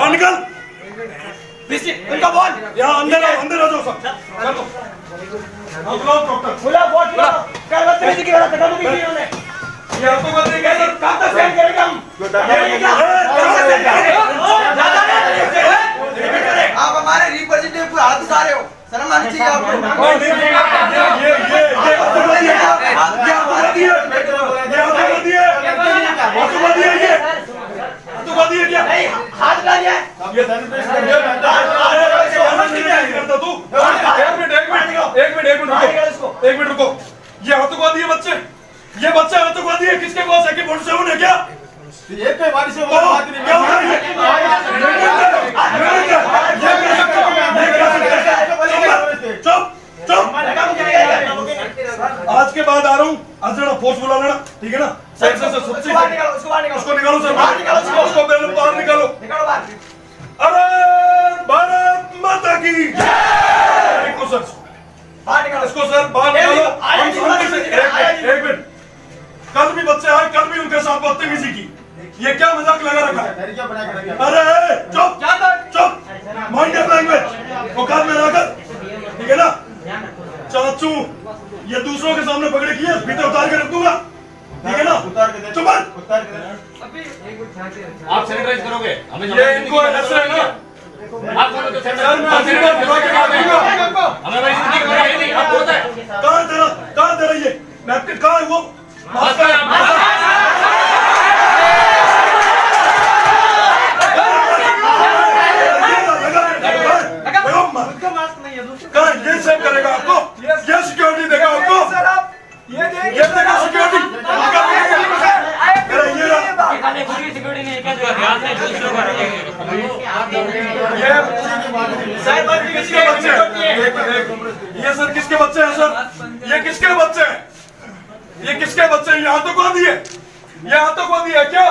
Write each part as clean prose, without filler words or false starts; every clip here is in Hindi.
निकल उनका बोल यहाँ अंदर आ जाओ सब खुला बोल क्या बदतमीजी की गलत कदम की इन्होंने ये आपको बताइए कब तक सहन करेगा हम आप हमारे रिप्रेजेंटेटिव को हाथ उठा रहे हो शर्म आनी चाहिए आपको ये हाथ डालिए एक मिनट रुको ये आतंकवादी है बच्चे ये बच्चे आतंकवादी है किसके पास AK-47 है क्या एक पे बारिश से बात नहीं क्या चुप चुप आज के बाद आ रहा हूँ आज जरा फोर्स बुला लेना ठीक है ना सर उसको निकालो सर उसको बाहर निकालो अरे भारत माता की इसको सर बाहर निकालो एक मिनट कल भी बच्चे आए कल भी उनके साथ बदतमीजी की ये क्या मजाक लगा रखा है अरे चुप चुप माइंड योर लैंग्वेज औकात में रहकर ठीक है ना चाचू ये दूसरों के सामने पकड़े किए भीतर उतार के रख दूंगा ठीक है ना चुप आप सैनिटाइज करोगे हमें ये इनको ऐसा है ना आप करो तो सैनिटाइज हमें भाई नहीं आप होता है कहां तेरा ये नैपकिन कहां है वो ये सेव करेगा आपको ये सिक्योरिटी देगा आपको ये देगा सिक्योरिटी सिक्योरिटी नहीं क्या ध्यान से दूसरों को ये सर किसके बच्चे हैं सर ये किसके बच्चे हैं ये किसके बच्चे हैं ये आतंकवादी है ये आतंकवादी है क्या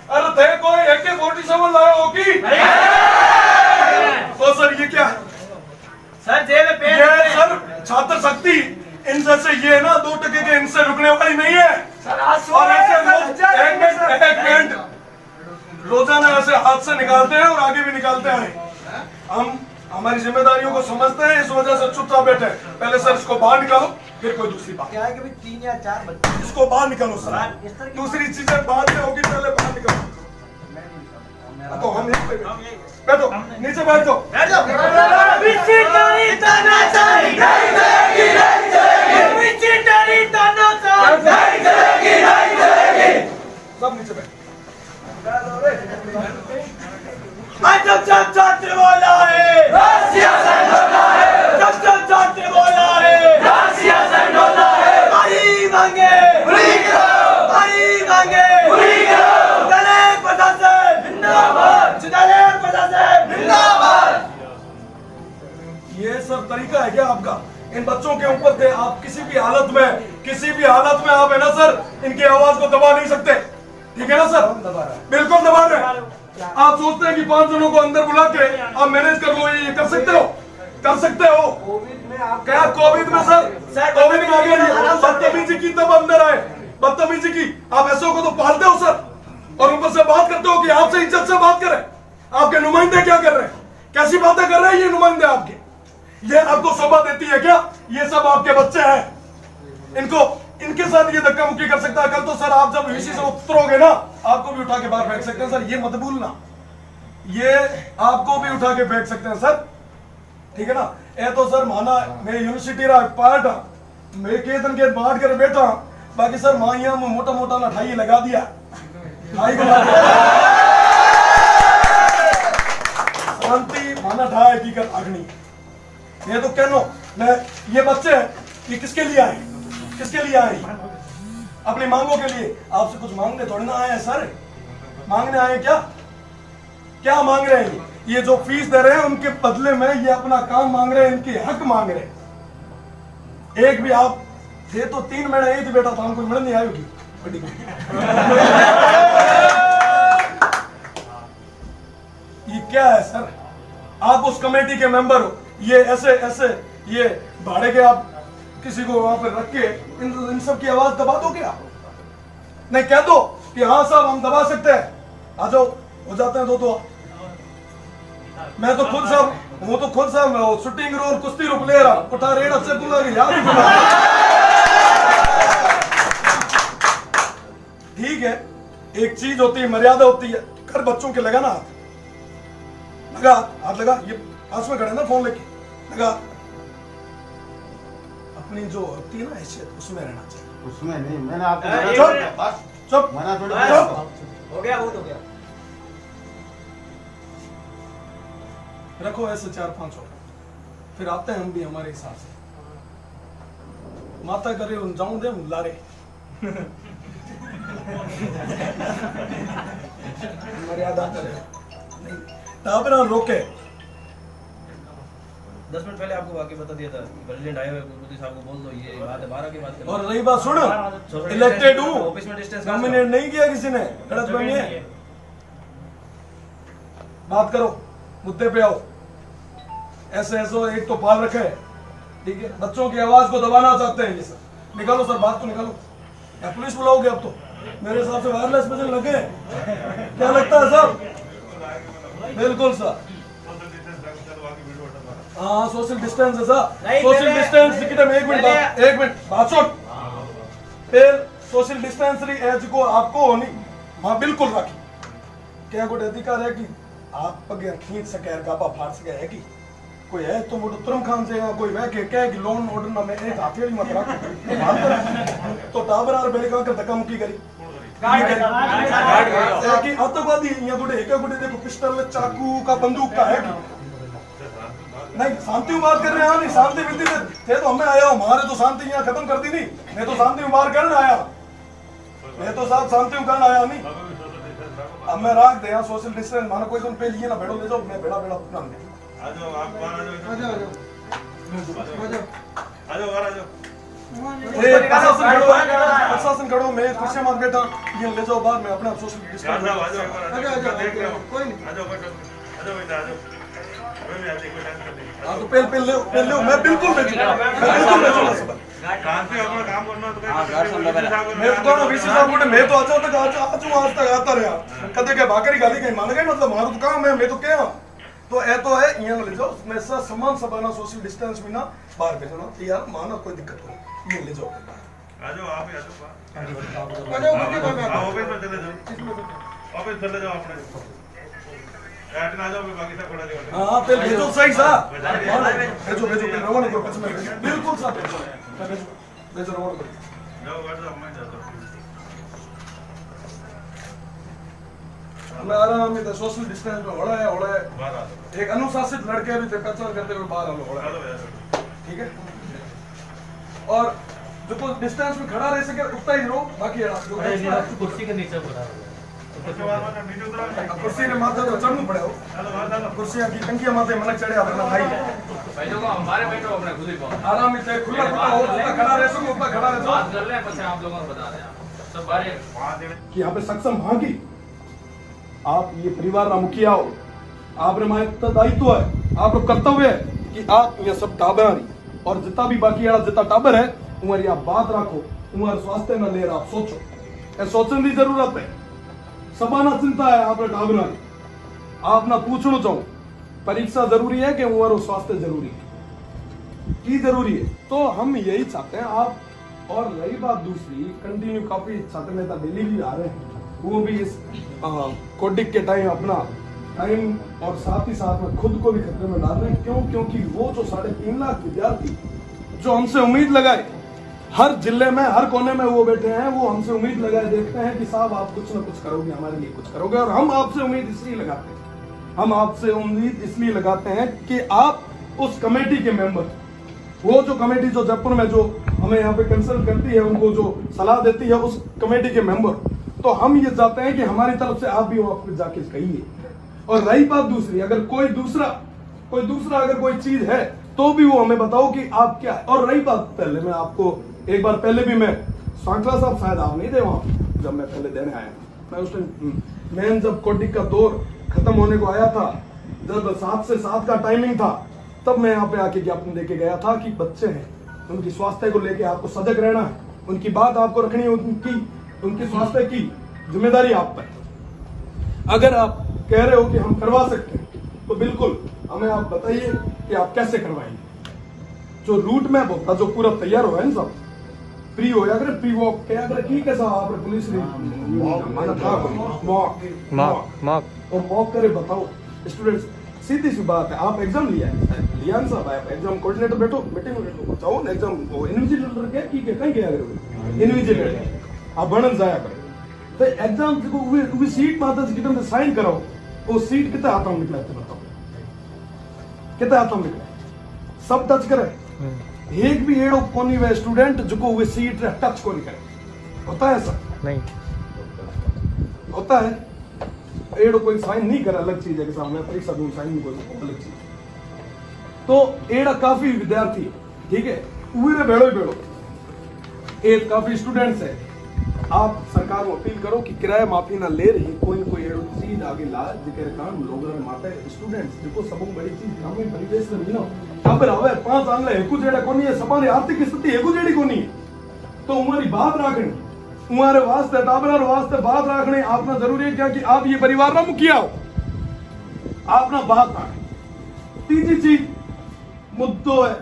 अरे थे कोई AK-47 लाया हो की तो सर ये क्या है सर जेल में ये सर छात्र शक्ति इन जैसे ये ना 2 टके के इनसे रुकने वाली नहीं है और ऐसे एक मिनट रोजाना ऐसे हाथ से निकालते हैं और आगे भी निकालते हैं हम हमारी जिम्मेदारियों को समझते हैं इस वजह से चुपचाप बैठे पहले सर इसको बाहर निकालो फिर कोई दूसरी बात क्या है कि 3 या 4 बच्चे इसको बाहर निकालो सर दूसरी चीजें बाद में होगी पहले बाहर निकालो तो हम यहीं पे बैठो नीचे बैठो सब नीचे बैठो छात्र बोला है छात्र बोला है हरी मांगे हरी मांगे प्रशासन जिंदाबाद ये सब तरीका है क्या आपका इन बच्चों के ऊपर थे आप किसी भी हालत में आप है ना सर इनकी आवाज को दबा नहीं सकते ठीक है ना सर बिल्कुल दबा रहे आप सोचते हैं कि 5 जनों को अंदर बुला के आप मैनेज कर लो ये कर सकते हो कोविड में क्या कोविड में सर कोविड में आगे बदतमीजी की तब अंदर आए बदतमीजी की आप ऐसे को तो पालते हो सर और ऊपर से बात करते हो कि आपसे इज्जत से बात करें आपके नुमाइंदे क्या कर रहे हैं कैसी बातें कर रहे हैं ये नुमाइंदे आपके ये आपको शोभा देती है क्या ये सब आपके बच्चे हैं इनके साथ ये धक्का मुक्की कर सकता है कल तो सर आप जब वीसी से उतरोगे ना आपको भी उठा के बाहर फेंक सकते हैं सर ये मत भूलना ये आपको भी उठा के फेंक सकते हैं सर ठीक है ना ये तो सर माना मैं यूनिवर्सिटी रहा पार्ट मैं के दिन के बांट कर बैठा बाकी सर माइया में मोटा मोटा ना ठाई लगा दिया शांति माना ठाई की कर अग्नि ये तो कहनो मैं ये बच्चे ये किसके लिए आए अपनी मांगों के लिए आपसे कुछ मांगने थोड़ी ना आए हैं सर मांगने आए क्या मांग रहे हैं ये जो फीस दे रहे हैं उनके बदले में ये अपना काम मांग रहे हैं इनके हक मांग रहे हैं एक भी आप थे तो 3 महीने यही थे बेटा तो हमको मिल नहीं आई होगी ये क्या है सर आप उस कमेटी के मेंबर हो ये ऐसे ये भाड़े के आप किसी को वहां पर रख के इन सब की आवाज दबा दो क्या नहीं कह दो कि हाँ साहब हम दबा सकते हैं, आ जाओ, हो जाते हैं दो। मैं तो खुद साहब शूटिंग रोल कुश्ती रूप ले रहा उठा रेड से बोला कि याद ठीक है। एक चीज होती है, मर्यादा होती है। कर बच्चों के लगा ना हाथ लगा, ये पास में खड़े ना फोन लेके, लगा। अपनी जो होती है ना हैसियत उसमें रहना चाहिए। उसमें नहीं, मैंने आपको चुप मना थोड़ी हो गया, बहुत हो गया। रखो ऐसे 4-5 और, फिर आते हैं हम भी हमारे हिसाब से। माता करे उन जाऊं दे लारे मर्यादा करे ताबरा रोके। 10 मिनट पहले आपको वाकई बता दिया था, प्रेसिडेंट आए हुए मोदी साहब को बोल दो ये बात है, 12 की बात करो। और रही बात सुन, इलेक्टेड हूं, ऑफिस में डिस्टेंस नॉमिनेट नहीं किया किसी ने, गलत बनी है। बात करो, मुद्दे पे आओ। ऐसे एक तो पाल रखे है, ठीक है, बच्चों की आवाज को दबाना चाहते हैं ये सर। निकालो सर, बात तो निकालो, या पुलिस बुलाओगे अब तो? मेरे हिसाब से वायरलेस बजने लगे हैं, क्या लगता है सर? बिल्कुल सर, हाँ सोशल डिस्टेंस है सर, सोशल डिस्टेंस। एक मिनट बात सुन, फिर सोशल डिस्टेंस एज को आपको होनी, हाँ बिल्कुल रखी। क्या कोई अधिकार है कि आप पगे खींच सके, गापा फाड़ सके है कि कोई है तो मोटो तुरम खान से कोई वह के क्या कि लोन ऑर्डर ना में एक हाथेली मत रख तो टाबर बेले का धक्का मुक्की करी कि आतंकवादी यहाँ गुड़े एक गुड़े देखो पिस्टल चाकू का बंदूक का है नहीं। शांति में बात कर रहे हैं, नहीं शांति मिलती थे तो हमें आया, हमारे तो शांति यहाँ खत्म कर दी नहीं। मैं तो शांति में बात करने आया, मैं तो साहब शांति में करने आया नहीं। अब मैं राख दे सोशल डिस्टेंस, मानो कोई तुम पे लिए ना बैठो, ले जाओ, मैं बेड़ा अपना आ जाओ, आप बाहर आ जाओ, प्रशासन खड़ो, मैं कुर्सी मत बैठा, ये ले जाओ बाहर, मैं अपना सोशल डिस्टेंस। हाँ तो पेल ले, मैं बिल्कुल भेजूंगा, मैं तो आज तक आता रहा कदे के भाकरी गाली कहीं मान गए, मतलब हमारा तो काम है, मैं तो क्या तो ए तो है यहाँ ले जाओ, मैं सब सामान सबाना सोशल डिस्टेंस भी ना बाहर भेजना यार, माना कोई दिक्कत हो ये ले जाओ। आ जाओ, आप ही आ जाओ, ऑफिस में चले जाओ, ऑफिस चले जाओ अपने, बैठना आ जाओ, बाकी सब खड़ा जाओ। हाँ फिर भेजो सही सा, भेजो रवाना करो, पछ में बिल्कुल सा भेजो रवाना करो, जाओ बैठ जाओ, मैं जाता हूँ। मैं आराम में सोशल डिस्टेंस में होड़ा है एक अनुशासित लड़के भी थे, पहचान करते हुए बाहर हो, ठीक है। और जो तो डिस्टेंस में खड़ा रह सके उतना ही रहो, बाकी कुर्सी के नीचे कुर्सी ने माथे तो चढ़ना पड़े हो, कुर्सियां की टंकियां माथे मनक चढ़े अपना भाई हमारे बैठो अपने खुद ही आराम से खुला हो, उतना खड़ा रह सको उतना खड़ा रह बात कर ले, પછી आप लोगों को बता रहे हैं सब बारे कि यहाँ पे सक्षम हाँ की आप ये परिवार का मुखिया हो, आपने हमारे दायित्व है, आपको कर्तव्य है कि आप ये सब टाबर और जितना भी बाकी जितना टाबर है उमर आप बात रखो, उमर स्वास्थ्य न ले रहा, आप सोचो, ए सोचने की जरूरत है, सबाना चिंता है आपने टाबर आप ना पूछना चाहो, परीक्षा जरूरी है कि उमर स्वास्थ्य जरूरी है की जरूरी है, तो हम यही चाहते हैं आप। और रही बात दूसरी, कंटिन्यू काफी छात्र नेता दिल्ली भी आ रहे हैं, वो भी इस कोडिक के टाइम अपना टाइम और साथ ही साथ में खुद को भी खतरे में डाल रहे हैं। क्यों? क्योंकि वो जो 3.5 लाख विद्यार्थी जो हमसे उम्मीद लगाए, हर जिले में हर कोने में वो बैठे हैं, वो हमसे उम्मीद लगाए देखते हैं कि साहब आप कुछ ना कुछ करोगे, हमारे लिए कुछ करोगे। और हम आपसे उम्मीद इसलिए लगाते हैं, हम आपसे उम्मीद इसलिए लगाते हैं कि आप उस कमेटी के मेंबर, वो जो कमेटी जो जयपुर में जो हमें यहाँ पे कंसल्ट करती है, उनको जो सलाह देती है, उस कमेटी के मेंबर, तो हम ये चाहते हैं कि हमारी तरफ से आप भी वहां जाके कहिए। और रही बात दूसरी, अगर कोई दूसरा अगर कोई चीज है तो भी वो हमें बताओ कि आप क्या है। और रही बात पहले, मैं आपको एक बार पहले भी मैं सांकला साहब शायद आप नहीं थे वहां जब मैं पहले देने आया, मैं उस टाइम मैन जब कोडिक का दौर खत्म होने को आया था, जब 7 से 7 का टाइमिंग था, तब मैं यहाँ पे आके ज्ञापन देके गया था कि बच्चे हैं, उनकी स्वास्थ्य को लेके आपको सजग रहना है, उनकी बात आपको रखनी है, उनकी स्वास्थ्य की जिम्मेदारी आप पर है। अगर आप कह रहे हो कि हम करवा सकते हैं तो बिल्कुल हमें आप बताइए कि आप कैसे करवाएंगे। जो रूट मैप होता जो पूरा तैयार हुआ है ना साहब, प्री हो अगर प्री वॉक क्या अगर ठीक है साहब, आप पुलिस ने माना था मॉक करे बताओ स्टूडेंट्स। सीधी सी बात है, आप एग्जाम लिया ना साहब, आप एग्जाम कोऑर्डिनेटर बैठो मीटिंग जाओ ना, एग्जाम इन्विजिलेटर क्या की कहीं गया अगर इन्विजिलेटर आप बनन जाया करो तो एग्जाम को वे सीट माता जी कितने साइन कराओ, वो सीट कितना आता हूं निकला बताओ, कितना आता हूं निकला सब टच करे। एक भी एड़ो कोनी वे स्टूडेंट जो को वे सीट टच को नहीं करे, होता है सर नहीं होता है। एड़ो कोई साइन नहीं करे अलग चीज है कि सामने परीक्षा दूं साइन कोई अलग चीज। तो एड़ा काफी विद्यार्थी ठीक है उरे बेड़ो एक काफी स्टूडेंट्स है, आप सरकार को अपील करो कि किराया माफी ना ले रही कोई ना कोई एड़ो चीज आगे ला जिकर काम लोगों ने माटे स्टूडेंट्स देखो सब बड़ी चीज ग्रामीण परिवेश में मिलो खबर आवे 5 आंगले एकू जेड़ा कोनी है सबने आर्थिक स्थिति एकू जेड़ी कोनी है तो उमारी बात राखनी उमारे वास्ते टाबरार वास्ते बात राखनी आपना जरूरी है क्या कि आप ये परिवार ना मुखिया हो आपना बात राखनी। तीसरी चीज मुद्दो है,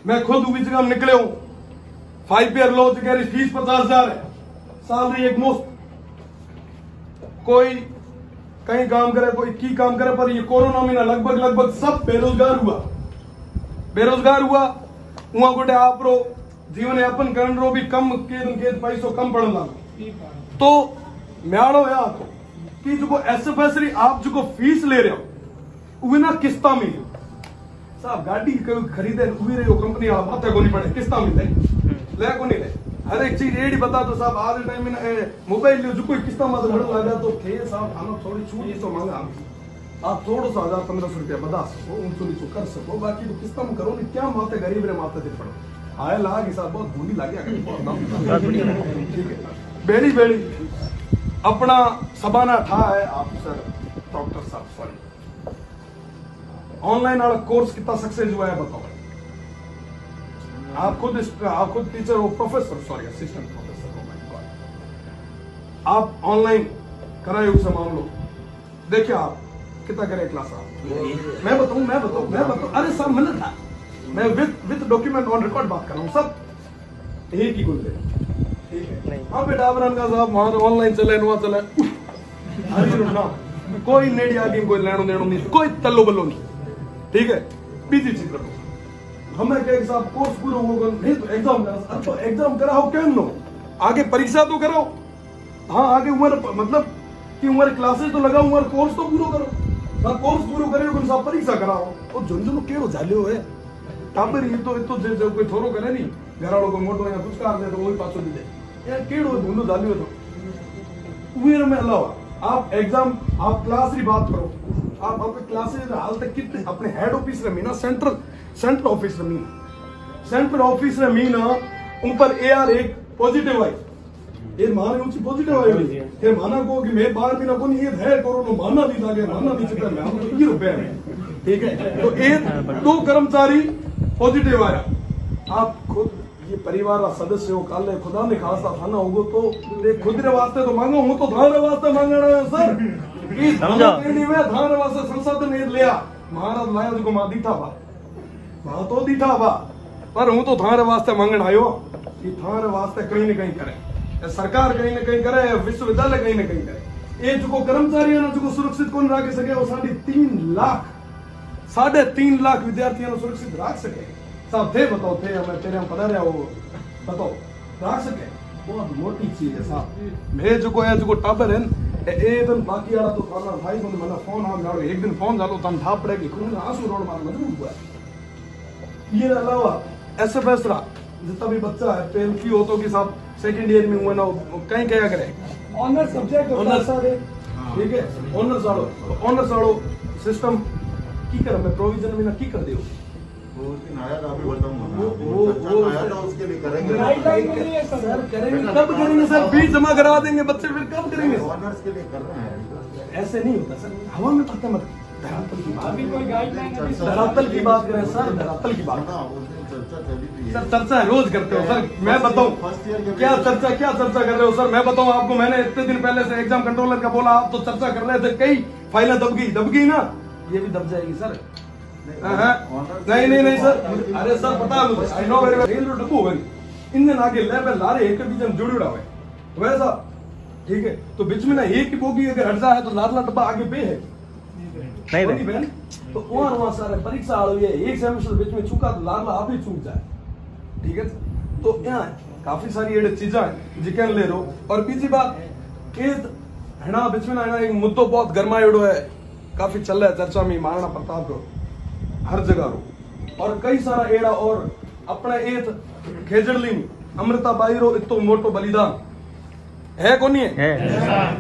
मैं खुद उसी जगह निकले हूं 5 ईयर लो जगह फीस 50,000 है, सैलरी एक मुफ्त, कोई कहीं काम करे कोई की काम करे, पर ये कोरोना में ना लगभग सब बेरोजगार हुआ वहां गोटे आप रो जीवन यापन करन रो भी कम के पैसो कम पड़न लगा तो म्याड़ो है आपको कि जो एसएफएसरी आप जो फीस ले रहे हो वो ना किस्ता में साहब गाड़ी खरीदे हुई रही हो कंपनी वाला माथे को नहीं पड़े किस्ता में ले को नहीं ले हर एक चीज रेडी बता दो साहब आज टाइम में मोबाइल जो कोई किस्ता मत लगा तो थे साहब खाना थोड़ी छूट तो मांगा आप थोड़ा सा 1000-1500 रुपया बता सको 1900 कर सको बाकी तो किस्ता में करो नहीं क्या माते गरीब रे माते दे पड़ो आए लाग हिसाब बहुत भूली लागे ठीक है बेड़ी अपना सबाना ठा है आप सर डॉक्टर साहब सॉरी ऑनलाइन वाला कोर्स कितना सक्सेस हुआ है बताओ। आप खुद टीचर हो प्रोफेसर सॉरी असिस्टेंट प्रोफेसर हो माय गॉड आप ऑनलाइन कराए उसे मामलो देखिए आप कितना करे क्लास आप मैं बताऊं अरे सब मिल था मैं विद डॉक्यूमेंट ऑन रिकॉर्ड बात कर रहा हूं सब एक ही गुजरे ठीक है हाँ बेटा अमरान का साहब वहां ऑनलाइन चले वहां चले हरी ना कोई नेड़ी आगे कोई लेनो देनो नहीं कोई तल्लो बल्लो नहीं ठीक है बीजी चीज रखो हमें क्या साहब कोर्स पूरा होगा नहीं तो एग्जाम करा तो एग्जाम कराओ क्यों नो आगे परीक्षा तो करो हाँ आगे उम्र मतलब कि उम्र क्लासेस तो लगाओ उम्र कोर्स तो पूरा करो ना कोर्स पूरा करे साहब परीक्षा कराओ और झुंझुन केड़ो झाल्यो है टाबर ये तो जो कोई थोरो करे नहीं घर वालों को मोटो या कुछ कर दे तो वही पाछो दे दे यार केड़ो झुंझुन झाल्यो तो उम्र में अलावा आप एग्जाम आप क्लास की बात करो आप अपने क्लासेस हाल तक कितने अपने हेड ऑफिस रे मीना सेंटर ऑफिस रे मीना सेंटर ऑफिस रे मीना ऊपर एआर एक पॉजिटिव आई ये माने ऊंची पॉजिटिव आई ये माना को कि मैं 12 महीना को नहीं है कोरोना माना नहीं लागे माना नहीं चित्र में हम तो ये रुपए में ठीक है तो एक 2 कर्मचारी पॉजिटिव आया आप खुद ये परिवार का सदस्य हो काले खुदा ने खासा थाना होगो तो खुद रे वास्ते तो मांगो हूं तो धान वास्ते मांगना है सर इस धान में धान वास्ते संसाधन ने लिया महाराज लाया जो मां दीठा तो दीठा पर हूं तो थारे वास्ते मांगण आयो कि थारे वास्ते कहीं न कहीं करे सरकार कहीं न कहीं करे विश्वविद्यालय कहीं न कहीं करे ये जो कर्मचारी है जो सुरक्षित कौन रख सके वो 3.5 लाख विद्यार्थियों सुरक्षित रख सके साहब थे बताओ थे हमें तेरे हम पता रहा वो बताओ रख सके बहुत मोटी चीज है साहब मैं जो टाबर है ए दिन बाकी वाला तो थाना भाई को मैंने फोन आ जाओ एक दिन फोन जालो तन था पड़ेगी खून आंसू रोड मार मजबूर हुआ ये अलावा एसएफएस रा जितना भी बच्चा है पेल की हो तो कि साहब सेकंड ईयर में हुआ ना कहीं क्या करे ऑनर सब्जेक्ट ऑनर सारे ठीक है ऑनर साड़ो सिस्टम की कर मैं प्रोविजन में ना की कर दियो वो आया था अभी बताऊंगा आया था उसके लिए करेंगे सर करेंगे कब करेंगे सर फीस जमा करा देंगे बच्चे फिर कब करेंगे ऑनर्स के लिए कर रहे हैं ऐसे नहीं होता सर हवा में पत्ता मत धरातल की बात, धरातल की बात करें सर, धरातल की बात। चर्चा चली थी सर चर्चा रोज करते हो सर, मैं बताऊं क्या चर्चा कर रहे हो सर, मैं बताऊं आपको। मैंने इतने दिन पहले से एग्जाम कंट्रोलर का बोला, आप तो चर्चा कर रहे थे, कई फाइलें दब गई ना, ये भी दब जाएगी सर। नहीं सर, अरे सर पता है मुझे, I know very well, rail डब्बू है इंजन आगे लेवल लारे एक के बीच में जुड़ी हुआ है वैसा, ठीक है। तो बीच में ना एक बोगी अगर हट जाए तो लाडला डब्बा आगे पे है नहीं बहन, तो वहां सारे परीक्षा आ रही है, एक सेमेस्टर बीच में चूका तो लाडला आप ही चूक जाए, ठीक है। तो यहाँ काफी सारी एड चीजें हैं जिकन ले लो। और बीजी बात ये है ना, बीच में ना एक मुद्दो बहुत गरमाएड़ो है, काफी चल रहा है चर्चा में, महाराणा प्रताप रो हर जगह रो, और कई सारा एड़ा, और अपने एत खेजड़ली में अमृताबाई रो इतो मोटो बलिदान है कोनी है,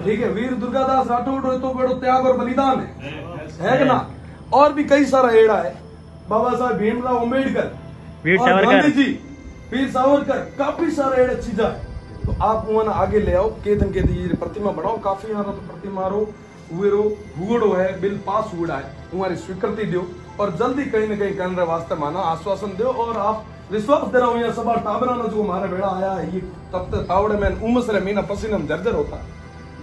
ठीक है। वीर दुर्गादास राठौड़ रो इतो बड़ो त्याग और बलिदान है कि ना। और भी कई सारा एड़ा है, बाबा साहब भीमराव अम्बेडकर और गांधी जी, वीर सावरकर, काफी सारे एड़े चीजा है। तो आप वहां आगे ले आओ, केतन के दी प्रतिमा बनाओ, काफी यहाँ तो प्रतिमा रो हुगड़ो है, बिल पास हुआ है, तुम्हारी स्वीकृति दो, और जल्दी कहीं न कहीं करने वास्ते माना आश्वासन दो। और आप विश्वास दे रहा हूँ, यहाँ सभा टाबराना जो हमारे बेड़ा आया है, ये तब तक तावड़े में उमस रहे मीना पसीना जर्जर होता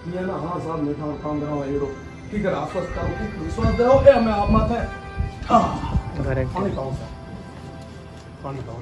ये ना, हाँ साहब नेता काम दे रहा हूँ, एड़ो ठीक है, आश्वास करो, विश्वास दे रहा हूँ, मैं आप माता है पानी पाऊँ सर, पानी पाऊँ।